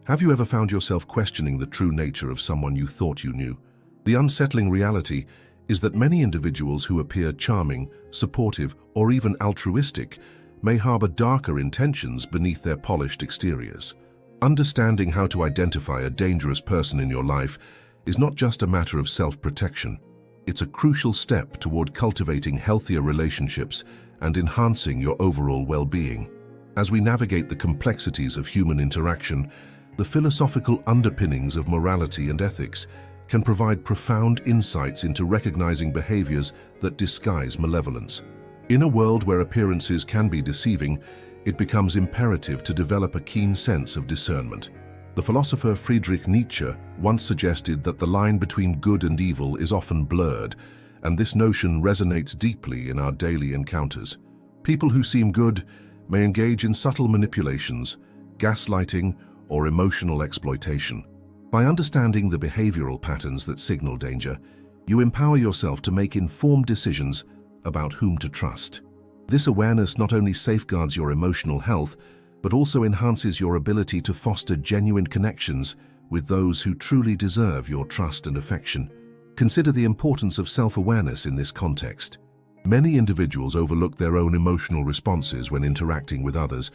Have you ever found yourself questioning the true nature of someone you thought you knew? The unsettling reality is that many individuals who appear charming, supportive, or even altruistic may harbor darker intentions beneath their polished exteriors. Understanding how to identify a dangerous person in your life is not just a matter of self-protection. It's a crucial step toward cultivating healthier relationships and enhancing your overall well-being. As we navigate the complexities of human interaction, the philosophical underpinnings of morality and ethics can provide profound insights into recognizing behaviors that disguise malevolence. In a world where appearances can be deceiving, it becomes imperative to develop a keen sense of discernment. The philosopher Friedrich Nietzsche once suggested that the line between good and evil is often blurred, and this notion resonates deeply in our daily encounters. People who seem good may engage in subtle manipulations, gaslighting, or emotional exploitation. By understanding the behavioral patterns that signal danger, you empower yourself to make informed decisions about whom to trust. This awareness not only safeguards your emotional health, but also enhances your ability to foster genuine connections with those who truly deserve your trust and affection. Consider the importance of self-awareness in this context. Many individuals overlook their own emotional responses when interacting with others,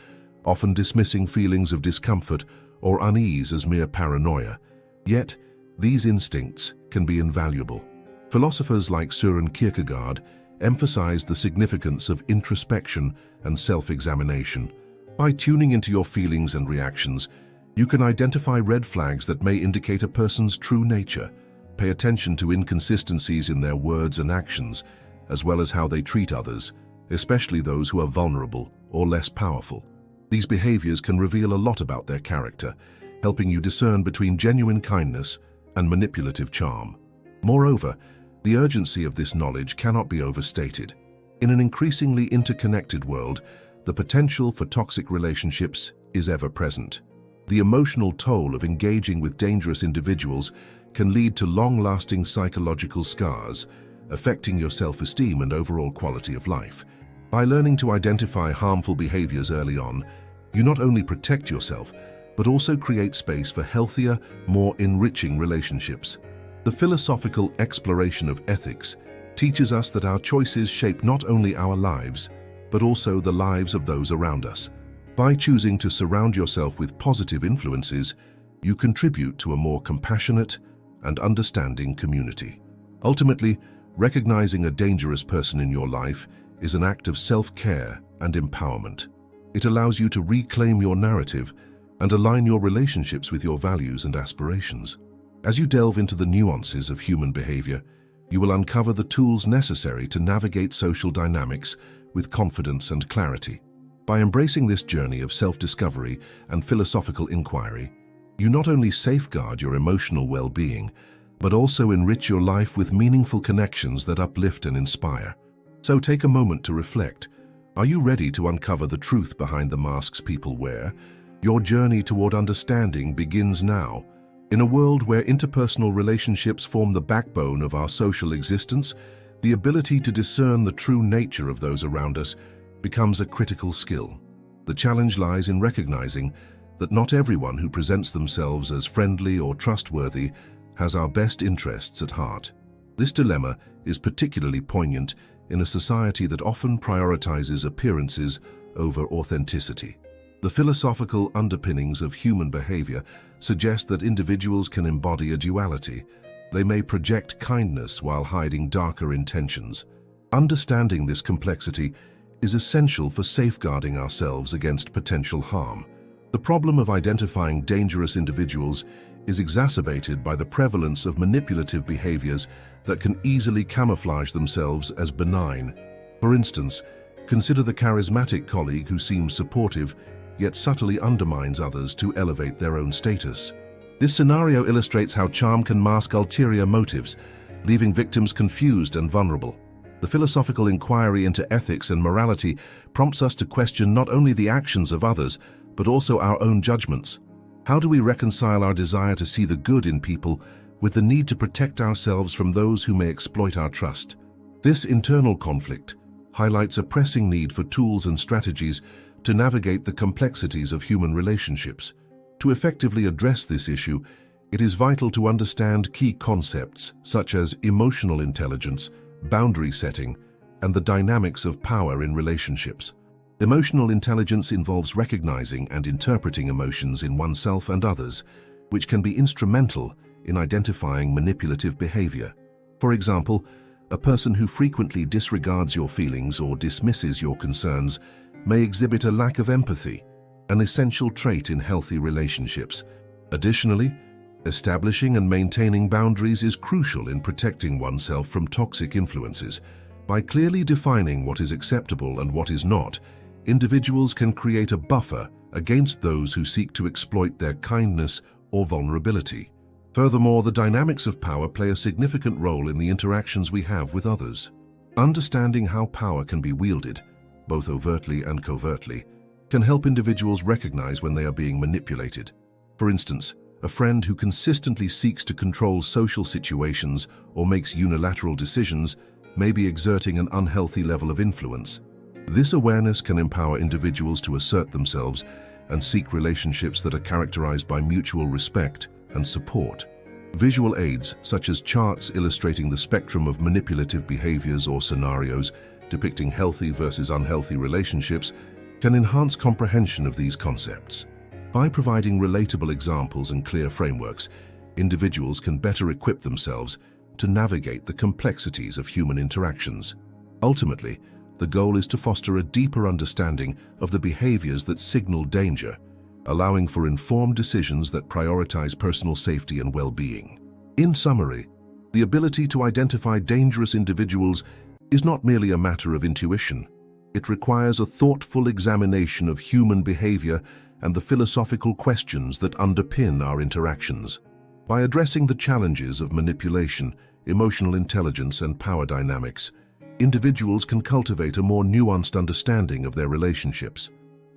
often dismissing feelings of discomfort or unease as mere paranoia. Yet, these instincts can be invaluable. Philosophers like Søren Kierkegaard emphasize the significance of introspection and self-examination. By tuning into your feelings and reactions, you can identify red flags that may indicate a person's true nature. Pay attention to inconsistencies in their words and actions, as well as how they treat others, especially those who are vulnerable or less powerful. These behaviors can reveal a lot about their character, helping you discern between genuine kindness and manipulative charm. Moreover, the urgency of this knowledge cannot be overstated. In an increasingly interconnected world, the potential for toxic relationships is ever present. The emotional toll of engaging with dangerous individuals can lead to long-lasting psychological scars, affecting your self-esteem and overall quality of life. By learning to identify harmful behaviors early on, you not only protect yourself, but also create space for healthier, more enriching relationships. The philosophical exploration of ethics teaches us that our choices shape not only our lives, but also the lives of those around us. By choosing to surround yourself with positive influences, you contribute to a more compassionate and understanding community. Ultimately, recognizing a dangerous person in your life is an act of self-care and empowerment. It allows you to reclaim your narrative and align your relationships with your values and aspirations. As you delve into the nuances of human behavior, you will uncover the tools necessary to navigate social dynamics with confidence and clarity. By embracing this journey of self-discovery and philosophical inquiry, you not only safeguard your emotional well-being, but also enrich your life with meaningful connections that uplift and inspire. So take a moment to reflect. Are you ready to uncover the truth behind the masks people wear? Your journey toward understanding begins now. In a world where interpersonal relationships form the backbone of our social existence, the ability to discern the true nature of those around us becomes a critical skill. The challenge lies in recognizing that not everyone who presents themselves as friendly or trustworthy has our best interests at heart. This dilemma is particularly poignant in a society that often prioritizes appearances over authenticity. The philosophical underpinnings of human behavior suggest that individuals can embody a duality. They may project kindness while hiding darker intentions. Understanding this complexity is essential for safeguarding ourselves against potential harm. The problem of identifying dangerous individuals is exacerbated by the prevalence of manipulative behaviors that can easily camouflage themselves as benign. For instance, consider the charismatic colleague who seems supportive yet subtly undermines others to elevate their own status. This scenario illustrates how charm can mask ulterior motives, leaving victims confused and vulnerable. The philosophical inquiry into ethics and morality prompts us to question not only the actions of others, but also our own judgments. How do we reconcile our desire to see the good in people with the need to protect ourselves from those who may exploit our trust? This internal conflict highlights a pressing need for tools and strategies to navigate the complexities of human relationships. To effectively address this issue, it is vital to understand key concepts such as emotional intelligence, boundary setting, and the dynamics of power in relationships. Emotional intelligence involves recognizing and interpreting emotions in oneself and others, which can be instrumental in identifying manipulative behavior. For example, a person who frequently disregards your feelings or dismisses your concerns may exhibit a lack of empathy, an essential trait in healthy relationships. Additionally, establishing and maintaining boundaries is crucial in protecting oneself from toxic influences. By clearly defining what is acceptable and what is not, individuals can create a buffer against those who seek to exploit their kindness or vulnerability. Furthermore, the dynamics of power play a significant role in the interactions we have with others. Understanding how power can be wielded, both overtly and covertly, can help individuals recognize when they are being manipulated. For instance, a friend who consistently seeks to control social situations or makes unilateral decisions may be exerting an unhealthy level of influence. This awareness can empower individuals to assert themselves and seek relationships that are characterized by mutual respect and support. Visual aids, such as charts illustrating the spectrum of manipulative behaviors or scenarios depicting healthy versus unhealthy relationships, can enhance comprehension of these concepts. By providing relatable examples and clear frameworks, individuals can better equip themselves to navigate the complexities of human interactions. Ultimately, the goal is to foster a deeper understanding of the behaviors that signal danger, allowing for informed decisions that prioritize personal safety and well-being. In summary, the ability to identify dangerous individuals is not merely a matter of intuition. It requires a thoughtful examination of human behavior and the philosophical questions that underpin our interactions. By addressing the challenges of manipulation, emotional intelligence, and power dynamics, individuals can cultivate a more nuanced understanding of their relationships.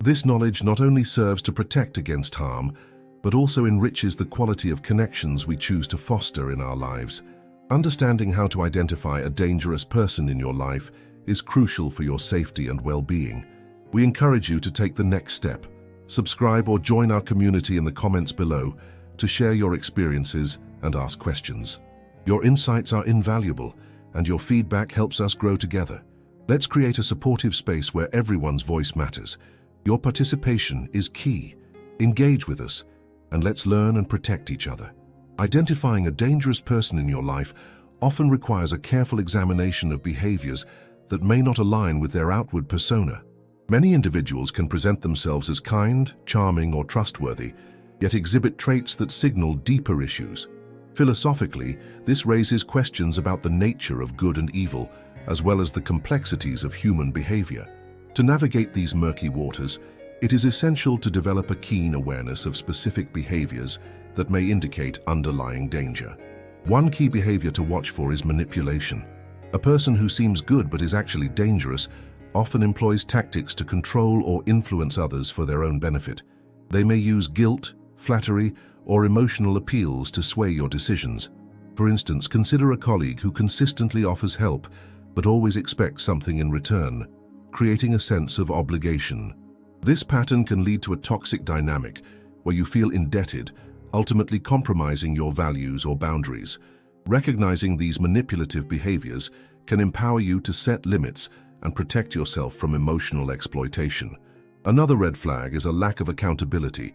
This knowledge not only serves to protect against harm, but also enriches the quality of connections we choose to foster in our lives. Understanding how to identify a dangerous person in your life is crucial for your safety and well-being. We encourage you to take the next step. Subscribe or join our community in the comments below to share your experiences and ask questions. Your insights are invaluable, and your feedback helps us grow together. Let's create a supportive space where everyone's voice matters. Your participation is key. Engage with us, and let's learn and protect each other. Identifying a dangerous person in your life often requires a careful examination of behaviors that may not align with their outward persona. Many individuals can present themselves as kind, charming, or trustworthy, yet exhibit traits that signal deeper issues. Philosophically, this raises questions about the nature of good and evil, as well as the complexities of human behavior. To navigate these murky waters, it is essential to develop a keen awareness of specific behaviors that may indicate underlying danger. One key behavior to watch for is manipulation. A person who seems good but is actually dangerous often employs tactics to control or influence others for their own benefit. They may use guilt, flattery, or emotional appeals to sway your decisions. For instance, consider a colleague who consistently offers help but always expects something in return, creating a sense of obligation. This pattern can lead to a toxic dynamic where you feel indebted, ultimately compromising your values or boundaries. Recognizing these manipulative behaviors can empower you to set limits and protect yourself from emotional exploitation. Another red flag is a lack of accountability.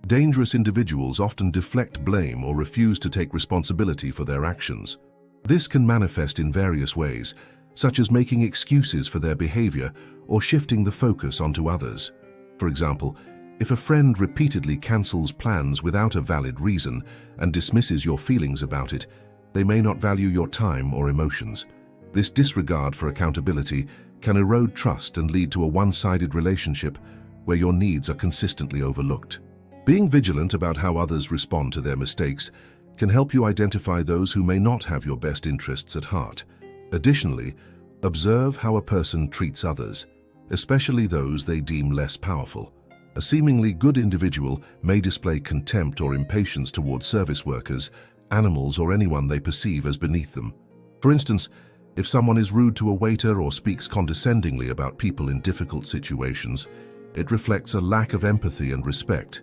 Dangerous individuals often deflect blame or refuse to take responsibility for their actions. This can manifest in various ways, such as making excuses for their behavior or shifting the focus onto others. For example, if a friend repeatedly cancels plans without a valid reason and dismisses your feelings about it, they may not value your time or emotions. This disregard for accountability can erode trust and lead to a one-sided relationship where your needs are consistently overlooked. Being vigilant about how others respond to their mistakes can help you identify those who may not have your best interests at heart. Additionally, observe how a person treats others, especially those they deem less powerful. A seemingly good individual may display contempt or impatience towards service workers, animals, or anyone they perceive as beneath them. For instance, if someone is rude to a waiter or speaks condescendingly about people in difficult situations, it reflects a lack of empathy and respect.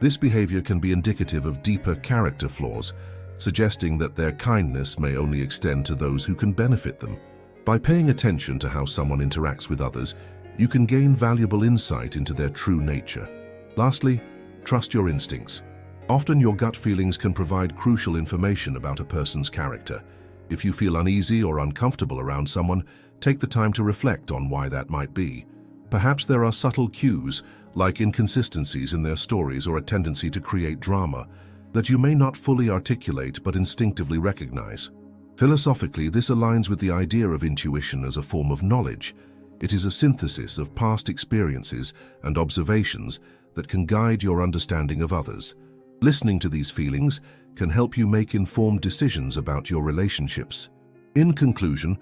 This behavior can be indicative of deeper character flaws, suggesting that their kindness may only extend to those who can benefit them. By paying attention to how someone interacts with others, you can gain valuable insight into their true nature. Lastly, trust your instincts. Often your gut feelings can provide crucial information about a person's character. If you feel uneasy or uncomfortable around someone, take the time to reflect on why that might be. Perhaps there are subtle cues, like inconsistencies in their stories or a tendency to create drama, that you may not fully articulate but instinctively recognize. Philosophically, this aligns with the idea of intuition as a form of knowledge. It is a synthesis of past experiences and observations that can guide your understanding of others. Listening to these feelings can help you make informed decisions about your relationships. In conclusion,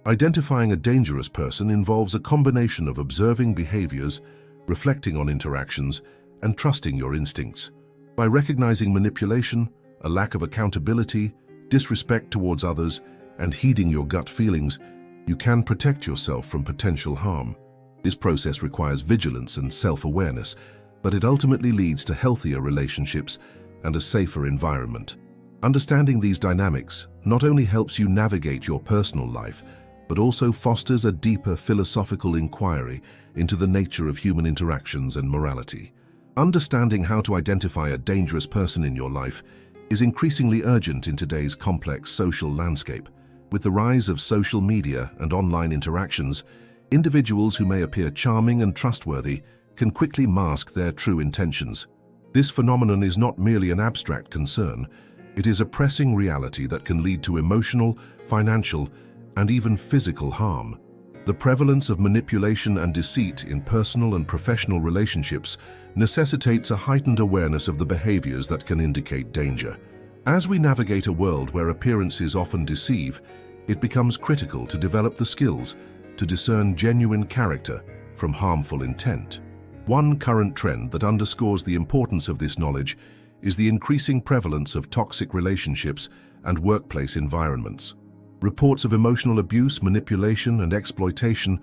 identifying a dangerous person involves a combination of observing behaviors, reflecting on interactions, and trusting your instincts. By recognizing manipulation, a lack of accountability, disrespect towards others, and heeding your gut feelings, you can protect yourself from potential harm. This process requires vigilance and self-awareness, but it ultimately leads to healthier relationships and a safer environment. Understanding these dynamics not only helps you navigate your personal life, but also fosters a deeper philosophical inquiry into the nature of human interactions and morality. Understanding how to identify a dangerous person in your life is increasingly urgent in today's complex social landscape. With the rise of social media and online interactions, individuals who may appear charming and trustworthy can quickly mask their true intentions. This phenomenon is not merely an abstract concern, it is a pressing reality that can lead to emotional, financial, and even physical harm. The prevalence of manipulation and deceit in personal and professional relationships necessitates a heightened awareness of the behaviors that can indicate danger. As we navigate a world where appearances often deceive, it becomes critical to develop the skills to discern genuine character from harmful intent. One current trend that underscores the importance of this knowledge is the increasing prevalence of toxic relationships and workplace environments. Reports of emotional abuse, manipulation, and exploitation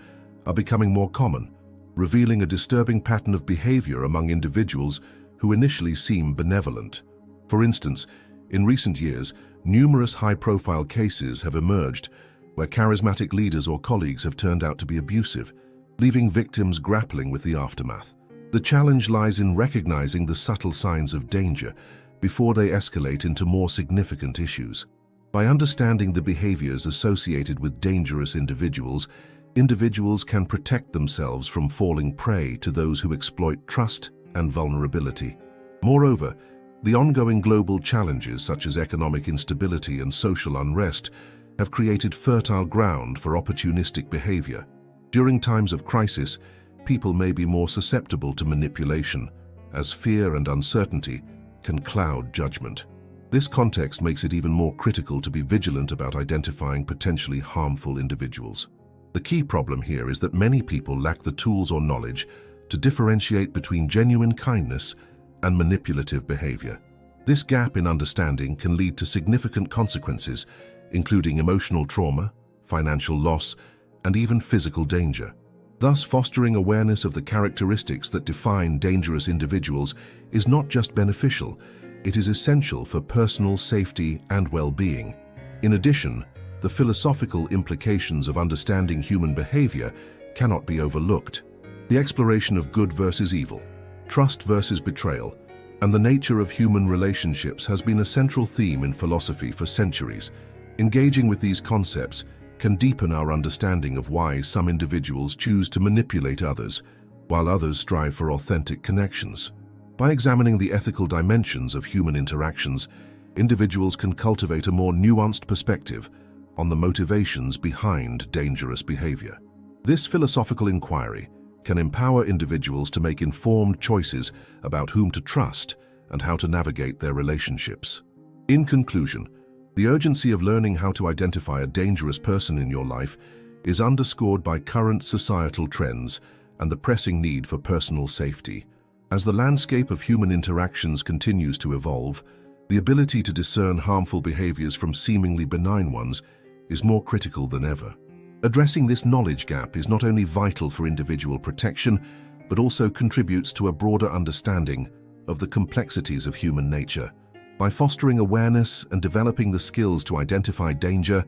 are becoming more common, revealing a disturbing pattern of behavior among individuals who initially seem benevolent. For instance, in recent years, numerous high-profile cases have emerged where charismatic leaders or colleagues have turned out to be abusive, leaving victims grappling with the aftermath. The challenge lies in recognizing the subtle signs of danger before they escalate into more significant issues. By understanding the behaviors associated with dangerous individuals can protect themselves from falling prey to those who exploit trust and vulnerability. Moreover, the ongoing global challenges such as economic instability and social unrest have created fertile ground for opportunistic behavior. During times of crisis, people may be more susceptible to manipulation, as fear and uncertainty can cloud judgment. This context makes it even more critical to be vigilant about identifying potentially harmful individuals. The key problem here is that many people lack the tools or knowledge to differentiate between genuine kindness and manipulative behavior. This gap in understanding can lead to significant consequences, including emotional trauma, financial loss, and even physical danger. Thus, fostering awareness of the characteristics that define dangerous individuals is not just beneficial, it is essential for personal safety and well-being. In addition, the philosophical implications of understanding human behavior cannot be overlooked. The exploration of good versus evil, trust versus betrayal, and the nature of human relationships has been a central theme in philosophy for centuries. Engaging with these concepts can deepen our understanding of why some individuals choose to manipulate others, while others strive for authentic connections. By examining the ethical dimensions of human interactions, individuals can cultivate a more nuanced perspective on the motivations behind dangerous behavior. This philosophical inquiry can empower individuals to make informed choices about whom to trust and how to navigate their relationships. In conclusion, the urgency of learning how to identify a dangerous person in your life is underscored by current societal trends and the pressing need for personal safety. As the landscape of human interactions continues to evolve, the ability to discern harmful behaviors from seemingly benign ones is more critical than ever. Addressing this knowledge gap is not only vital for individual protection, but also contributes to a broader understanding of the complexities of human nature. By fostering awareness and developing the skills to identify danger,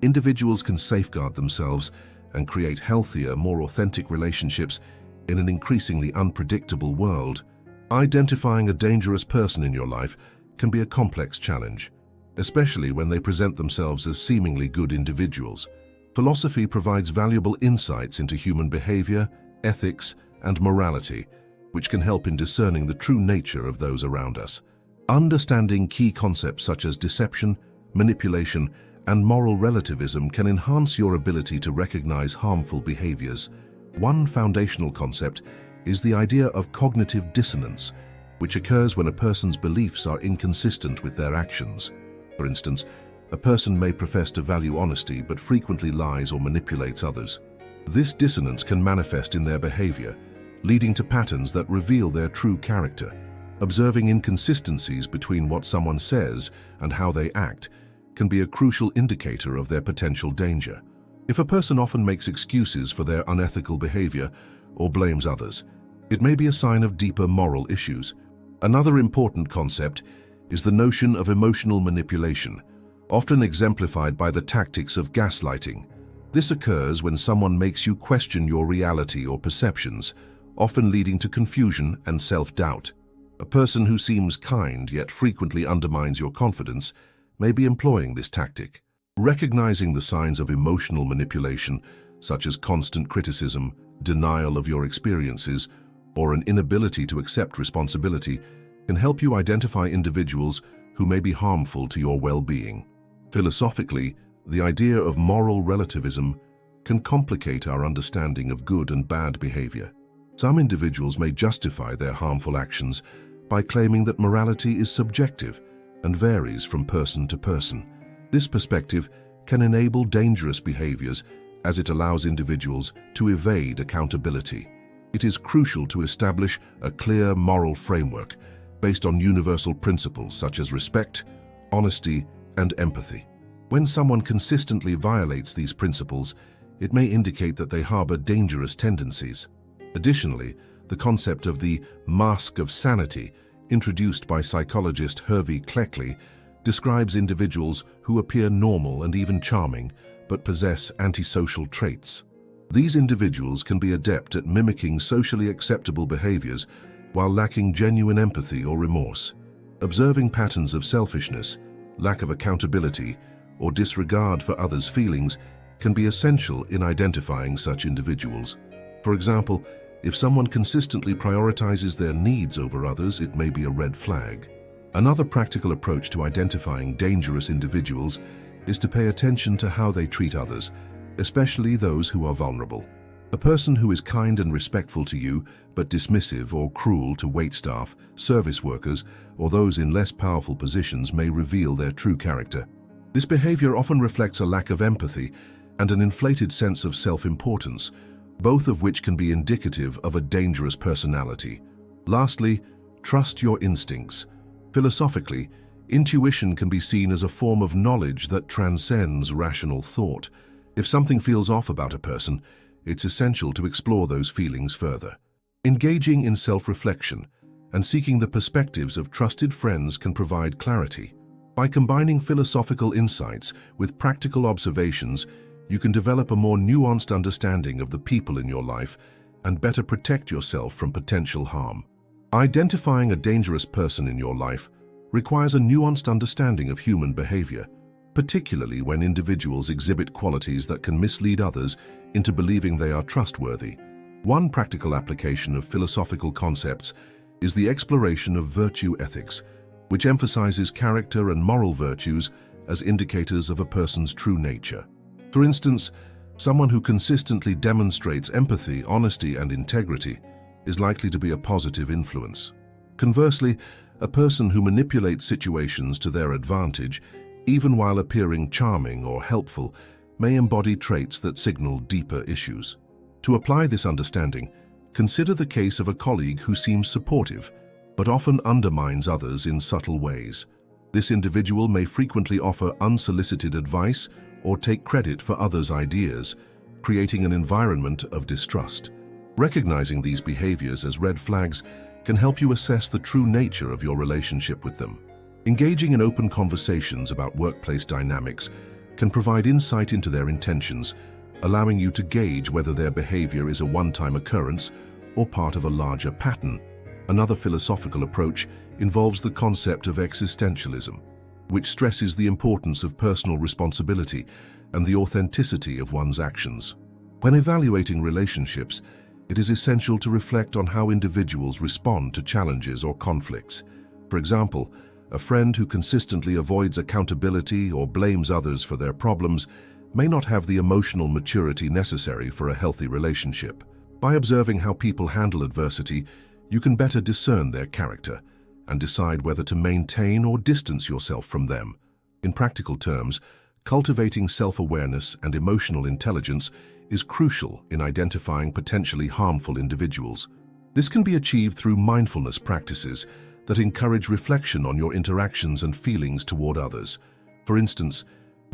individuals can safeguard themselves and create healthier, more authentic relationships in an increasingly unpredictable world. Identifying a dangerous person in your life can be a complex challenge, especially when they present themselves as seemingly good individuals. Philosophy provides valuable insights into human behavior, ethics, and morality, which can help in discerning the true nature of those around us. Understanding key concepts such as deception, manipulation, and moral relativism can enhance your ability to recognize harmful behaviors. One foundational concept is the idea of cognitive dissonance, which occurs when a person's beliefs are inconsistent with their actions. For instance, a person may profess to value honesty but frequently lies or manipulates others. This dissonance can manifest in their behavior, leading to patterns that reveal their true character. Observing inconsistencies between what someone says and how they act can be a crucial indicator of their potential danger. If a person often makes excuses for their unethical behavior or blames others, it may be a sign of deeper moral issues. Another important concept is the notion of emotional manipulation, often exemplified by the tactics of gaslighting. This occurs when someone makes you question your reality or perceptions, often leading to confusion and self-doubt. A person who seems kind yet frequently undermines your confidence may be employing this tactic. Recognizing the signs of emotional manipulation, such as constant criticism, denial of your experiences, or an inability to accept responsibility, can help you identify individuals who may be harmful to your well-being. Philosophically, the idea of moral relativism can complicate our understanding of good and bad behavior. Some individuals may justify their harmful actions by claiming that morality is subjective and varies from person to person. This perspective can enable dangerous behaviors as it allows individuals to evade accountability. It is crucial to establish a clear moral framework based on universal principles such as respect, honesty, and empathy. When someone consistently violates these principles, it may indicate that they harbor dangerous tendencies. Additionally, the concept of the mask of sanity, introduced by psychologist Hervey Cleckley, describes individuals who appear normal and even charming, but possess antisocial traits. These individuals can be adept at mimicking socially acceptable behaviors while lacking genuine empathy or remorse. Observing patterns of selfishness, lack of accountability, or disregard for others' feelings can be essential in identifying such individuals. For example, if someone consistently prioritizes their needs over others, it may be a red flag. Another practical approach to identifying dangerous individuals is to pay attention to how they treat others, especially those who are vulnerable. A person who is kind and respectful to you, but dismissive or cruel to waitstaff, service workers, or those in less powerful positions may reveal their true character. This behavior often reflects a lack of empathy and an inflated sense of self-importance, both of which can be indicative of a dangerous personality. Lastly, trust your instincts. Philosophically, intuition can be seen as a form of knowledge that transcends rational thought. If something feels off about a person, it's essential to explore those feelings further. Engaging in self-reflection and seeking the perspectives of trusted friends can provide clarity. By combining philosophical insights with practical observations, you can develop a more nuanced understanding of the people in your life and better protect yourself from potential harm. Identifying a dangerous person in your life requires a nuanced understanding of human behavior, particularly when individuals exhibit qualities that can mislead others into believing they are trustworthy. One practical application of philosophical concepts is the exploration of virtue ethics, which emphasizes character and moral virtues as indicators of a person's true nature. For instance, someone who consistently demonstrates empathy, honesty, and integrity is likely to be a positive influence. Conversely, a person who manipulates situations to their advantage, even while appearing charming or helpful, may embody traits that signal deeper issues. To apply this understanding, consider the case of a colleague who seems supportive, but often undermines others in subtle ways. This individual may frequently offer unsolicited advice or take credit for others' ideas, creating an environment of distrust. Recognizing these behaviors as red flags can help you assess the true nature of your relationship with them. Engaging in open conversations about workplace dynamics can provide insight into their intentions, allowing you to gauge whether their behavior is a one-time occurrence or part of a larger pattern. Another philosophical approach involves the concept of existentialism, which stresses the importance of personal responsibility and the authenticity of one's actions. When evaluating relationships, it is essential to reflect on how individuals respond to challenges or conflicts. For example, a friend who consistently avoids accountability or blames others for their problems may not have the emotional maturity necessary for a healthy relationship. By observing how people handle adversity, you can better discern their character and decide whether to maintain or distance yourself from them. In practical terms, cultivating self-awareness and emotional intelligence is crucial in identifying potentially harmful individuals. This can be achieved through mindfulness practices that encourage reflection on your interactions and feelings toward others. For instance,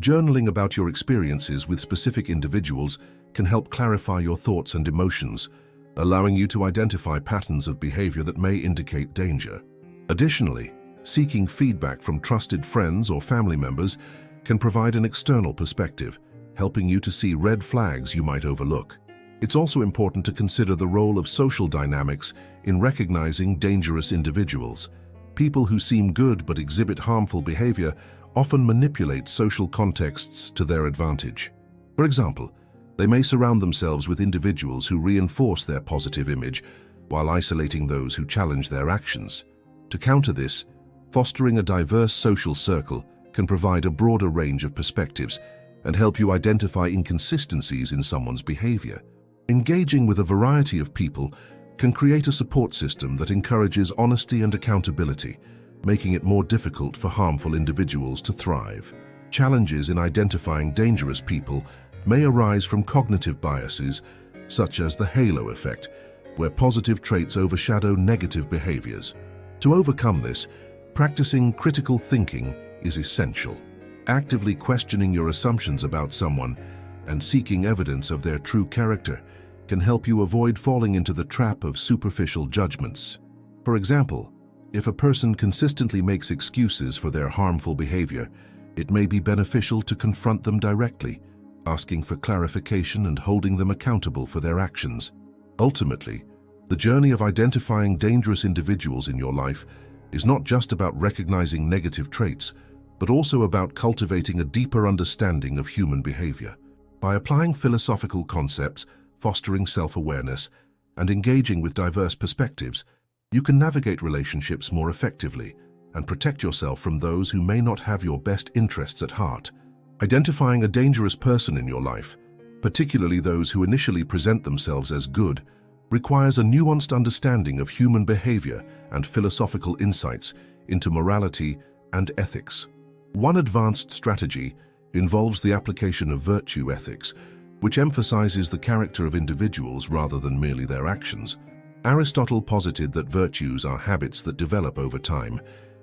journaling about your experiences with specific individuals can help clarify your thoughts and emotions, allowing you to identify patterns of behavior that may indicate danger. Additionally, seeking feedback from trusted friends or family members can provide an external perspective, helping you to see red flags you might overlook. It's also important to consider the role of social dynamics in recognizing dangerous individuals. People who seem good but exhibit harmful behavior often manipulate social contexts to their advantage. For example, they may surround themselves with individuals who reinforce their positive image while isolating those who challenge their actions. To counter this, fostering a diverse social circle can provide a broader range of perspectives and help you identify inconsistencies in someone's behavior. Engaging with a variety of people can create a support system that encourages honesty and accountability, making it more difficult for harmful individuals to thrive. Challenges in identifying dangerous people may arise from cognitive biases, such as the halo effect, where positive traits overshadow negative behaviors. To overcome this, practicing critical thinking is essential. Actively questioning your assumptions about someone and seeking evidence of their true character can help you avoid falling into the trap of superficial judgments. For example, if a person consistently makes excuses for their harmful behavior, it may be beneficial to confront them directly, asking for clarification and holding them accountable for their actions. Ultimately, the journey of identifying dangerous individuals in your life is not just about recognizing negative traits, but also about cultivating a deeper understanding of human behavior. By applying philosophical concepts, fostering self-awareness, and engaging with diverse perspectives, you can navigate relationships more effectively and protect yourself from those who may not have your best interests at heart. Identifying a dangerous person in your life, particularly those who initially present themselves as good, requires a nuanced understanding of human behavior and philosophical insights into morality and ethics. One advanced strategy involves the application of virtue ethics, which emphasizes the character of individuals rather than merely their actions. Aristotle posited that virtues are habits that develop over time,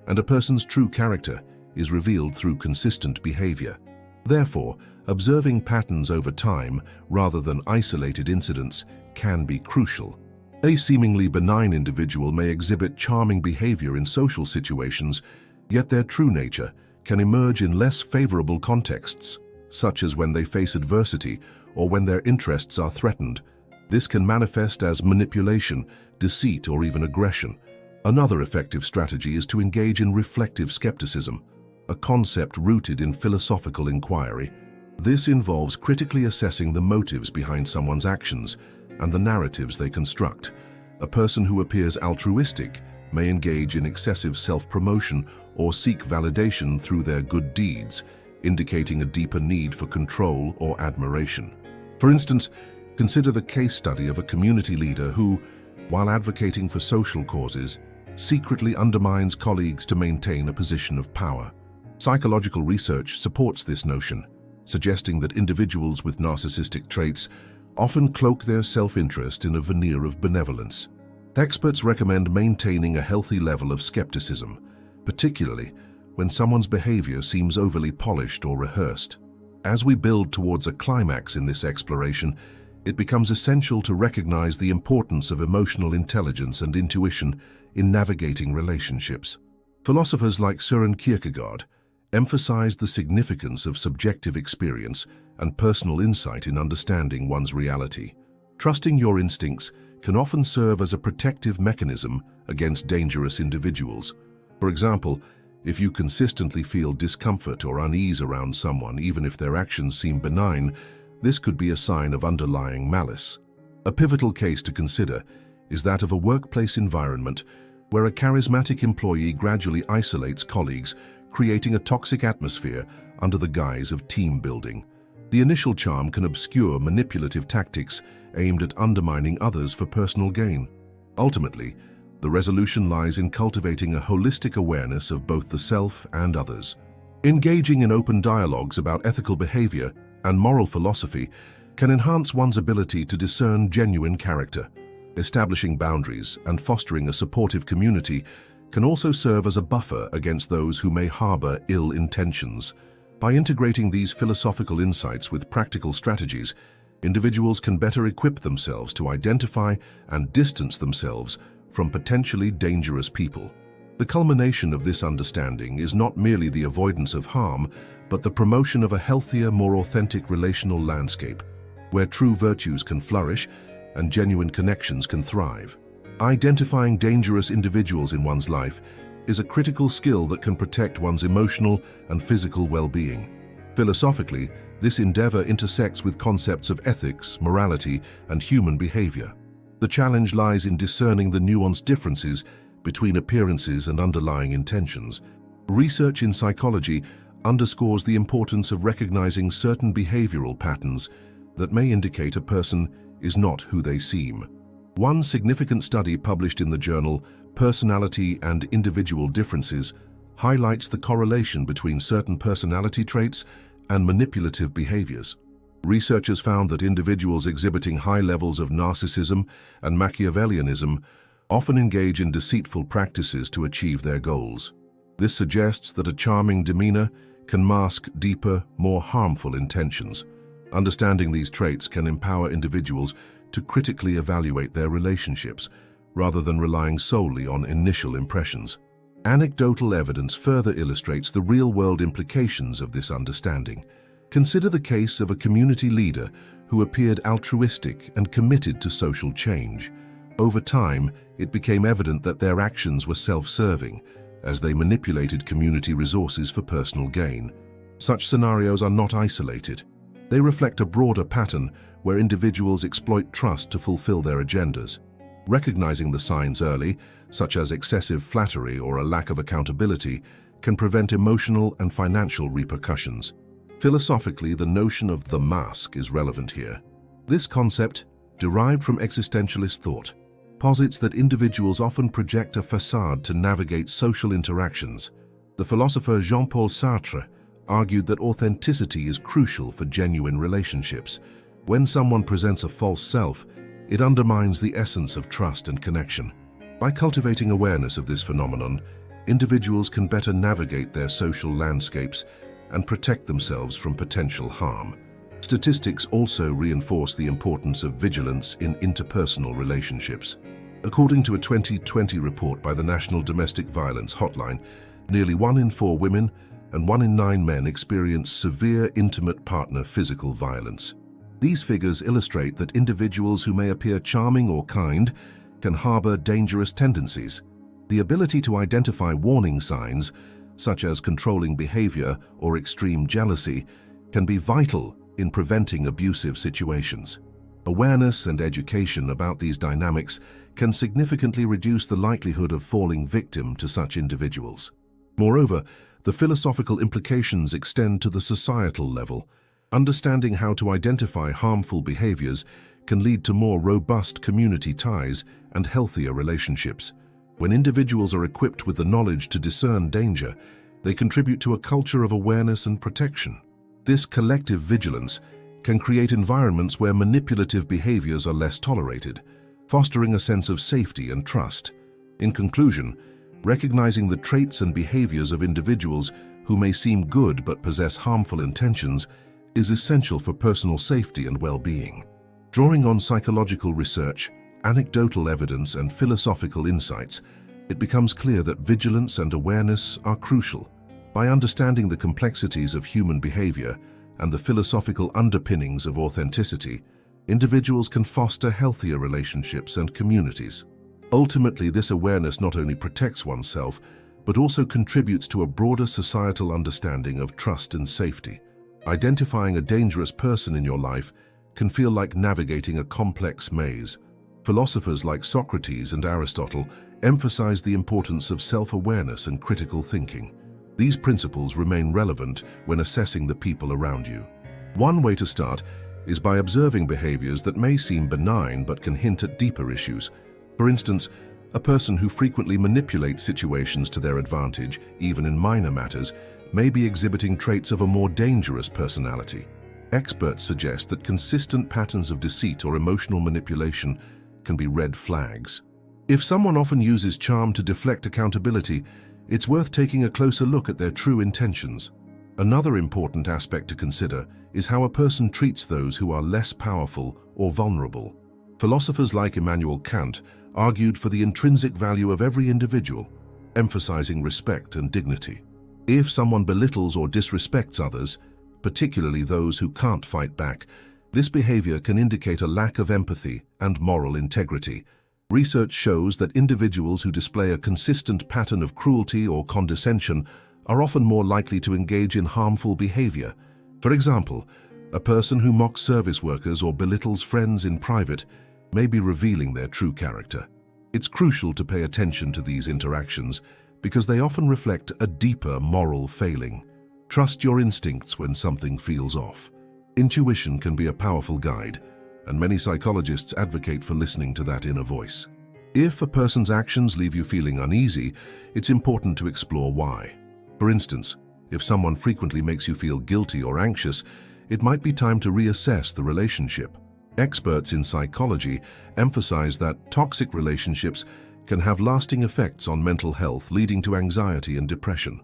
and a person's true character is revealed through consistent behavior. Therefore, observing patterns over time rather than isolated incidents can be crucial. A seemingly benign individual may exhibit charming behavior in social situations, yet their true nature can emerge in less favorable contexts, such as when they face adversity or when their interests are threatened. This can manifest as manipulation, deceit, or even aggression. Another effective strategy is to engage in reflective skepticism, a concept rooted in philosophical inquiry. This involves critically assessing the motives behind someone's actions and the narratives they construct. A person who appears altruistic may engage in excessive self-promotion or seek validation through their good deeds, indicating a deeper need for control or admiration. For instance, consider the case study of a community leader who, while advocating for social causes, secretly undermines colleagues to maintain a position of power. Psychological research supports this notion, suggesting that individuals with narcissistic traits often cloak their self-interest in a veneer of benevolence. Experts recommend maintaining a healthy level of skepticism, particularly when someone's behavior seems overly polished or rehearsed. As we build towards a climax in this exploration, it becomes essential to recognize the importance of emotional intelligence and intuition in navigating relationships. Philosophers like Søren Kierkegaard emphasized the significance of subjective experience and personal insight in understanding one's reality. Trusting your instincts can often serve as a protective mechanism against dangerous individuals. For example, if you consistently feel discomfort or unease around someone, even if their actions seem benign, this could be a sign of underlying malice. A pivotal case to consider is that of a workplace environment where a charismatic employee gradually isolates colleagues, creating a toxic atmosphere under the guise of team building. The initial charm can obscure manipulative tactics aimed at undermining others for personal gain. Ultimately, the resolution lies in cultivating a holistic awareness of both the self and others. Engaging in open dialogues about ethical behavior and moral philosophy can enhance one's ability to discern genuine character. Establishing boundaries and fostering a supportive community can also serve as a buffer against those who may harbor ill intentions. By integrating these philosophical insights with practical strategies, individuals can better equip themselves to identify and distance themselves from potentially dangerous people. The culmination of this understanding is not merely the avoidance of harm, but the promotion of a healthier, more authentic relational landscape, where true virtues can flourish and genuine connections can thrive. Identifying dangerous individuals in one's life is a critical skill that can protect one's emotional and physical well-being. Philosophically, this endeavor intersects with concepts of ethics, morality, and human behavior. The challenge lies in discerning the nuanced differences between appearances and underlying intentions. Research in psychology underscores the importance of recognizing certain behavioral patterns that may indicate a person is not who they seem. One significant study published in the journal Personality and Individual Differences highlights the correlation between certain personality traits and manipulative behaviors. Researchers found that individuals exhibiting high levels of narcissism and Machiavellianism often engage in deceitful practices to achieve their goals. This suggests that a charming demeanor can mask deeper, more harmful intentions. Understanding these traits can empower individuals to critically evaluate their relationships, rather than relying solely on initial impressions. Anecdotal evidence further illustrates the real-world implications of this understanding. Consider the case of a community leader who appeared altruistic and committed to social change. Over time, it became evident that their actions were self-serving, as they manipulated community resources for personal gain. Such scenarios are not isolated. They reflect a broader pattern where individuals exploit trust to fulfill their agendas. Recognizing the signs early, such as excessive flattery or a lack of accountability, can prevent emotional and financial repercussions. Philosophically, the notion of the mask is relevant here. This concept, derived from existentialist thought, posits that individuals often project a facade to navigate social interactions. The philosopher Jean-Paul Sartre argued that authenticity is crucial for genuine relationships. When someone presents a false self, it undermines the essence of trust and connection. By cultivating awareness of this phenomenon, individuals can better navigate their social landscapes and protect themselves from potential harm. Statistics also reinforce the importance of vigilance in interpersonal relationships. According to a 2020 report by the National Domestic Violence Hotline, nearly 1 in 4 women and 1 in 9 men experience severe intimate partner physical violence. These figures illustrate that individuals who may appear charming or kind can harbor dangerous tendencies. The ability to identify warning signs, such as controlling behavior or extreme jealousy, can be vital in preventing abusive situations. Awareness and education about these dynamics can significantly reduce the likelihood of falling victim to such individuals. Moreover, the philosophical implications extend to the societal level. Understanding how to identify harmful behaviors can lead to more robust community ties and healthier relationships. When individuals are equipped with the knowledge to discern danger, they contribute to a culture of awareness and protection. This collective vigilance can create environments where manipulative behaviors are less tolerated, fostering a sense of safety and trust. In conclusion, recognizing the traits and behaviors of individuals who may seem good but possess harmful intentions is essential for personal safety and well-being. Drawing on psychological research, anecdotal evidence, and philosophical insights, it becomes clear that vigilance and awareness are crucial. By understanding the complexities of human behavior and the philosophical underpinnings of authenticity, individuals can foster healthier relationships and communities. Ultimately, this awareness not only protects oneself, but also contributes to a broader societal understanding of trust and safety. Identifying a dangerous person in your life can feel like navigating a complex maze. Philosophers like Socrates and Aristotle emphasize the importance of self-awareness and critical thinking. These principles remain relevant when assessing the people around you. One way to start is by observing behaviors that may seem benign but can hint at deeper issues. For instance, a person who frequently manipulates situations to their advantage, even in minor matters, may be exhibiting traits of a more dangerous personality. Experts suggest that consistent patterns of deceit or emotional manipulation can be red flags. If someone often uses charm to deflect accountability, it's worth taking a closer look at their true intentions. Another important aspect to consider is how a person treats those who are less powerful or vulnerable. Philosophers like Immanuel Kant argued for the intrinsic value of every individual, emphasizing respect and dignity. If someone belittles or disrespects others, particularly those who can't fight back, this behavior can indicate a lack of empathy and moral integrity. Research shows that individuals who display a consistent pattern of cruelty or condescension are often more likely to engage in harmful behavior. For example, a person who mocks service workers or belittles friends in private may be revealing their true character. It's crucial to pay attention to these interactions because they often reflect a deeper moral failing. Trust your instincts when something feels off. Intuition can be a powerful guide, and many psychologists advocate for listening to that inner voice. If a person's actions leave you feeling uneasy, it's important to explore why. For instance, if someone frequently makes you feel guilty or anxious, it might be time to reassess the relationship. Experts in psychology emphasize that toxic relationships can have lasting effects on mental health, leading to anxiety and depression.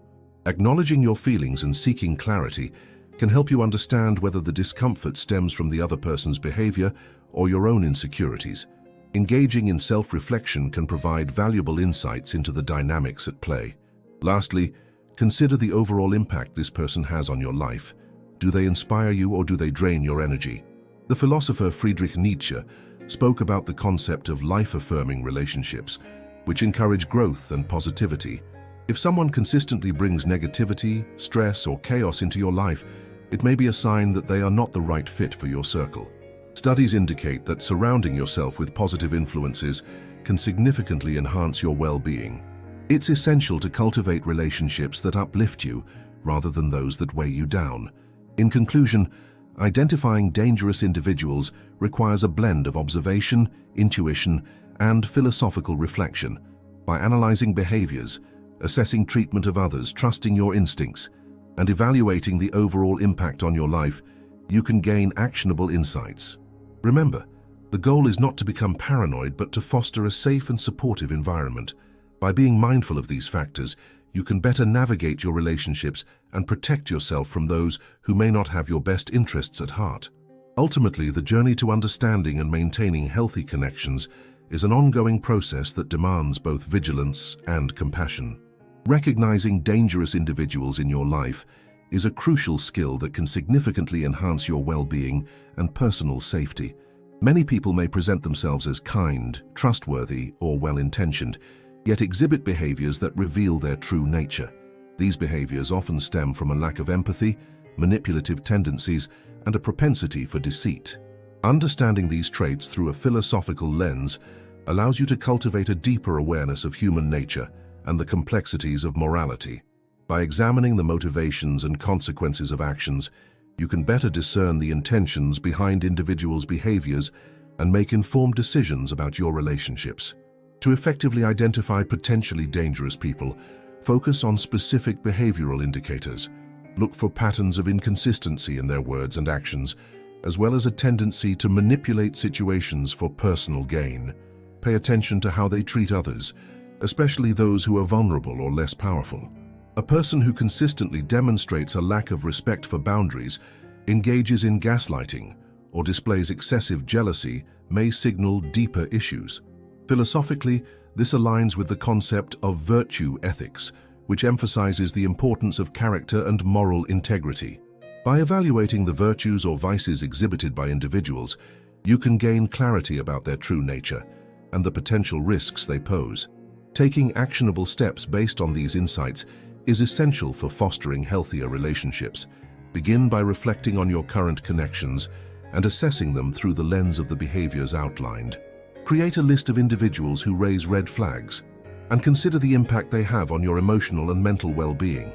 Acknowledging your feelings and seeking clarity can help you understand whether the discomfort stems from the other person's behavior or your own insecurities. Engaging in self-reflection can provide valuable insights into the dynamics at play. Lastly, consider the overall impact this person has on your life. Do they inspire you or do they drain your energy? The philosopher Friedrich Nietzsche spoke about the concept of life-affirming relationships, which encourage growth and positivity. If someone consistently brings negativity, stress, or chaos into your life, it may be a sign that they are not the right fit for your circle. Studies indicate that surrounding yourself with positive influences can significantly enhance your well-being. It's essential to cultivate relationships that uplift you rather than those that weigh you down. In conclusion, identifying dangerous individuals requires a blend of observation, intuition, and philosophical reflection. By analyzing behaviors, assessing treatment of others, trusting your instincts, and evaluating the overall impact on your life, you can gain actionable insights. Remember, the goal is not to become paranoid, but to foster a safe and supportive environment. By being mindful of these factors, you can better navigate your relationships and protect yourself from those who may not have your best interests at heart. Ultimately, the journey to understanding and maintaining healthy connections is an ongoing process that demands both vigilance and compassion. Recognizing dangerous individuals in your life is a crucial skill that can significantly enhance your well-being and personal safety. Many people may present themselves as kind, trustworthy, or well-intentioned, yet exhibit behaviors that reveal their true nature. These behaviors often stem from a lack of empathy, manipulative tendencies, and a propensity for deceit. Understanding these traits through a philosophical lens allows you to cultivate a deeper awareness of human nature and the complexities of morality. By examining the motivations and consequences of actions, you can better discern the intentions behind individuals' behaviors and make informed decisions about your relationships. To effectively identify potentially dangerous people, focus on specific behavioral indicators. Look for patterns of inconsistency in their words and actions, as well as a tendency to manipulate situations for personal gain. Pay attention to how they treat others, especially those who are vulnerable or less powerful. A person who consistently demonstrates a lack of respect for boundaries, engages in gaslighting, or displays excessive jealousy may signal deeper issues. Philosophically, This aligns with the concept of virtue ethics, which emphasizes the importance of character and moral integrity. By evaluating the virtues or vices exhibited by individuals, you can gain clarity about their true nature and the potential risks they pose. Taking actionable steps based on these insights is essential for fostering healthier relationships. Begin by reflecting on your current connections and assessing them through the lens of the behaviors outlined. Create a list of individuals who raise red flags and consider the impact they have on your emotional and mental well-being.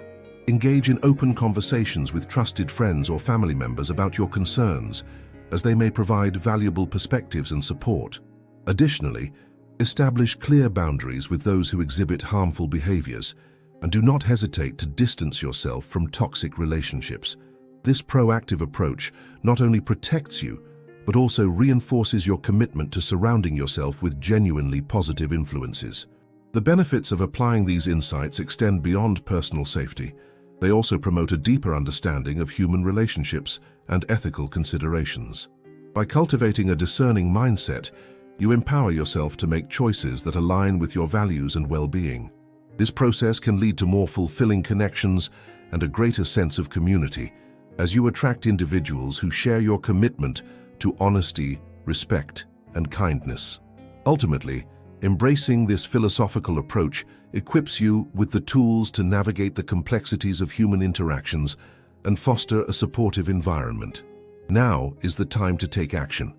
Engage in open conversations with trusted friends or family members about your concerns, as they may provide valuable perspectives and support. Additionally, establish clear boundaries with those who exhibit harmful behaviors, and do not hesitate to distance yourself from toxic relationships. This proactive approach not only protects you, but also reinforces your commitment to surrounding yourself with genuinely positive influences. The benefits of applying these insights extend beyond personal safety. They also promote a deeper understanding of human relationships and ethical considerations. By cultivating a discerning mindset, you empower yourself to make choices that align with your values and well-being. This process can lead to more fulfilling connections and a greater sense of community, as you attract individuals who share your commitment to honesty, respect, and kindness. Ultimately, embracing this philosophical approach equips you with the tools to navigate the complexities of human interactions and foster a supportive environment. Now is the time to take action.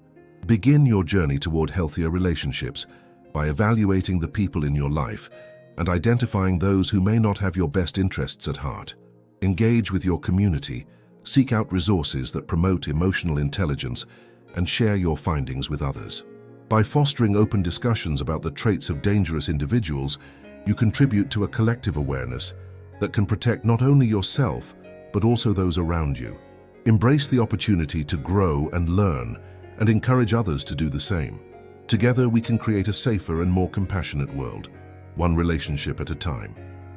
Begin your journey toward healthier relationships by evaluating the people in your life and identifying those who may not have your best interests at heart. Engage with your community, seek out resources that promote emotional intelligence, and share your findings with others. By fostering open discussions about the traits of dangerous individuals, you contribute to a collective awareness that can protect not only yourself, but also those around you. Embrace the opportunity to grow and learn, and encourage others to do the same. Together, we can create a safer and more compassionate world, one relationship at a time.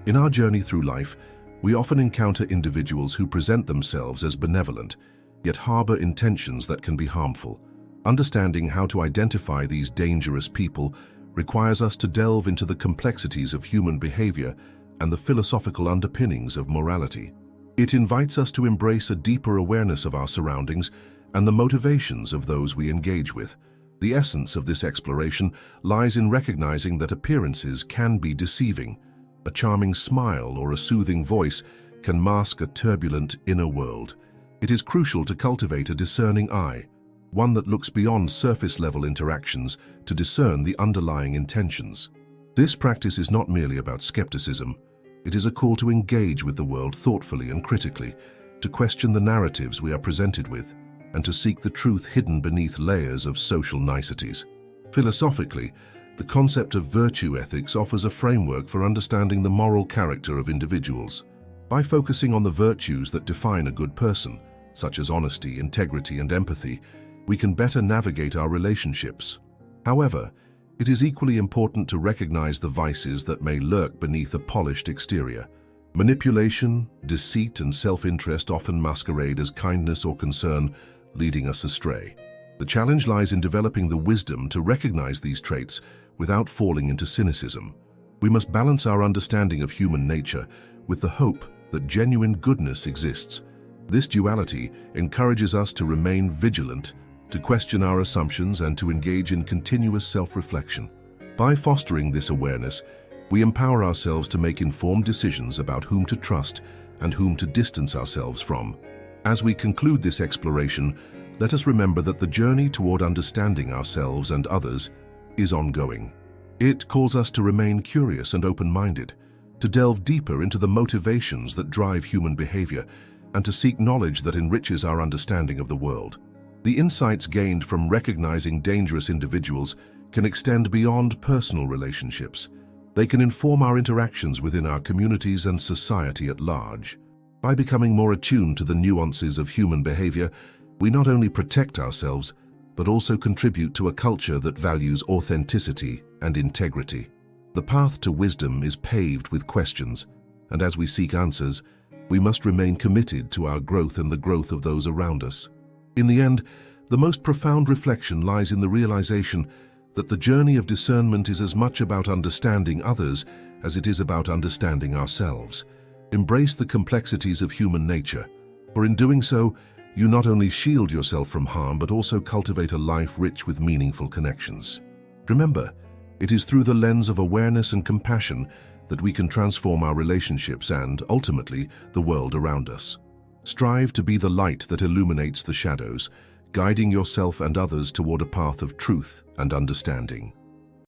In our journey through life, we often encounter individuals who present themselves as benevolent, yet harbor intentions that can be harmful. Understanding how to identify these dangerous people requires us to delve into the complexities of human behavior and the philosophical underpinnings of morality. It invites us to embrace a deeper awareness of our surroundings and the motivations of those we engage with. The essence of this exploration lies in recognizing that appearances can be deceiving. A charming smile or a soothing voice can mask a turbulent inner world. It is crucial to cultivate a discerning eye, one that looks beyond surface-level interactions to discern the underlying intentions. This practice is not merely about skepticism. It is a call to engage with the world thoughtfully and critically, to question the narratives we are presented with, and to seek the truth hidden beneath layers of social niceties. Philosophically, the concept of virtue ethics offers a framework for understanding the moral character of individuals. By focusing on the virtues that define a good person, such as honesty, integrity, and empathy, we can better navigate our relationships. However, it is equally important to recognize the vices that may lurk beneath a polished exterior. Manipulation, deceit, and self-interest often masquerade as kindness or concern, leading us astray. The challenge lies in developing the wisdom to recognize these traits without falling into cynicism. We must balance our understanding of human nature with the hope that genuine goodness exists. This duality encourages us to remain vigilant, to question our assumptions, and to engage in continuous self-reflection. By fostering this awareness, we empower ourselves to make informed decisions about whom to trust and whom to distance ourselves from. As we conclude this exploration, let us remember that the journey toward understanding ourselves and others is ongoing. It calls us to remain curious and open-minded, to delve deeper into the motivations that drive human behavior, and to seek knowledge that enriches our understanding of the world. The insights gained from recognizing dangerous individuals can extend beyond personal relationships. They can inform our interactions within our communities and society at large. By becoming more attuned to the nuances of human behavior, we not only protect ourselves, but also contribute to a culture that values authenticity and integrity. The path to wisdom is paved with questions, and as we seek answers, we must remain committed to our growth and the growth of those around us. In the end, the most profound reflection lies in the realization that the journey of discernment is as much about understanding others as it is about understanding ourselves. Embrace the complexities of human nature, for in doing so, you not only shield yourself from harm but also cultivate a life rich with meaningful connections. Remember, it is through the lens of awareness and compassion that we can transform our relationships and, ultimately, the world around us. Strive to be the light that illuminates the shadows, guiding yourself and others toward a path of truth and understanding.